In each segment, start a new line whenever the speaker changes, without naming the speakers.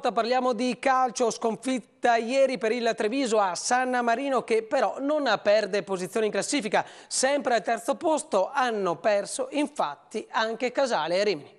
volta parliamo di calcio, sconfitta ieri per il Treviso a San Marino che però non perde posizione in classifica, sempre al terzo posto, hanno perso infatti anche Casale e Rimini.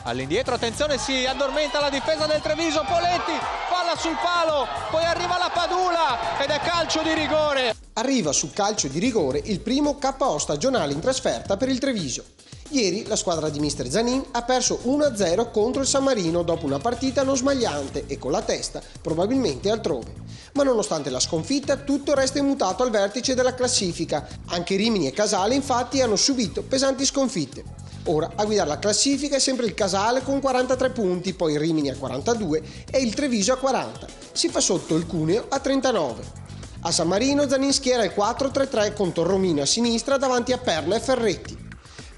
All'indietro, attenzione, si addormenta la difesa del Treviso, Poletti, palla sul palo, poi arriva la Padula ed è calcio di rigore.
Arriva su calcio di rigore il primo KO stagionale in trasferta per il Treviso. Ieri la squadra di mister Zanin ha perso 1-0 contro il San Marino dopo una partita non smagliante e con la testa probabilmente altrove. Ma nonostante la sconfitta tutto resta immutato al vertice della classifica. Anche Rimini e Casale infatti hanno subito pesanti sconfitte. Ora a guidare la classifica è sempre il Casale con 43 punti, poi Rimini a 42 e il Treviso a 40. Si fa sotto il Cuneo a 39. A San Marino Zanin schiera il 4-3-3 con Torromino a sinistra davanti a Perla e Ferretti.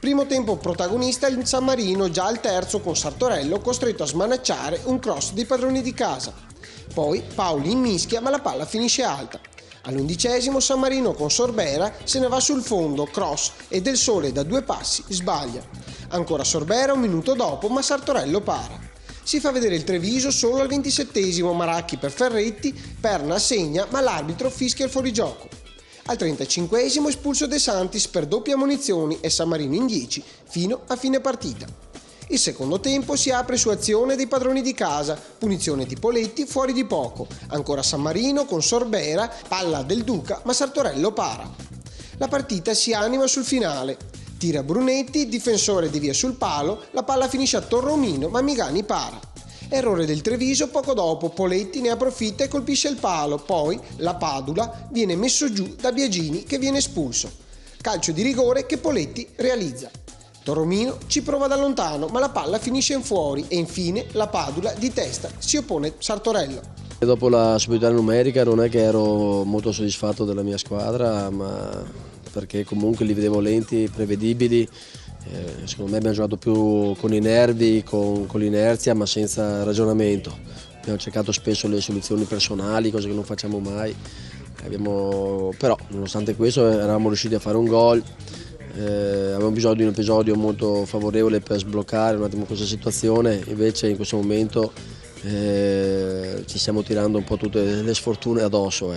Primo tempo protagonista il San Marino, già al terzo con Sartorello costretto a smanacciare un cross dei padroni di casa. Poi Paoli mischia ma la palla finisce alta. All'11° San Marino con Sorbera se ne va sul fondo, cross e Del Sole da 2 passi sbaglia. Ancora Sorbera un minuto dopo ma Sartorello para. Si fa vedere il Treviso solo al 27°, Maracchi per Ferretti, Perna segna ma l'arbitro fischia il fuorigioco. Al 35° espulso De Santis per doppie ammonizioni e San Marino in 10 fino a fine partita. Il secondo tempo si apre su azione dei padroni di casa, punizione di Poletti fuori di poco, ancora San Marino con Sorbera, palla del Duca ma Sartorello para. La partita si anima sul finale, tira Brunetti, difensore devia sul palo, la palla finisce a Torromino ma Migani para. Errore del Treviso poco dopo, Poletti ne approfitta e colpisce il palo, poi la Padula viene messo giù da Biagini che viene espulso. Calcio di rigore che Poletti realizza. Torromino ci prova da lontano ma la palla finisce in fuori e infine la Padula di testa si oppone Sartorello.
Dopo la superiorità numerica non è che ero molto soddisfatto della mia squadra, ma perché comunque li vedevo lenti, prevedibili. Secondo me abbiamo giocato più con i nervi, con l'inerzia ma senza ragionamento. Abbiamo cercato spesso le soluzioni personali, cose che non facciamo mai. Però nonostante questo eravamo riusciti a fare un gol. Avevamo bisogno di un episodio molto favorevole per sbloccare un attimo questa situazione, invece in questo momento ci stiamo tirando un po' tutte le sfortune addosso.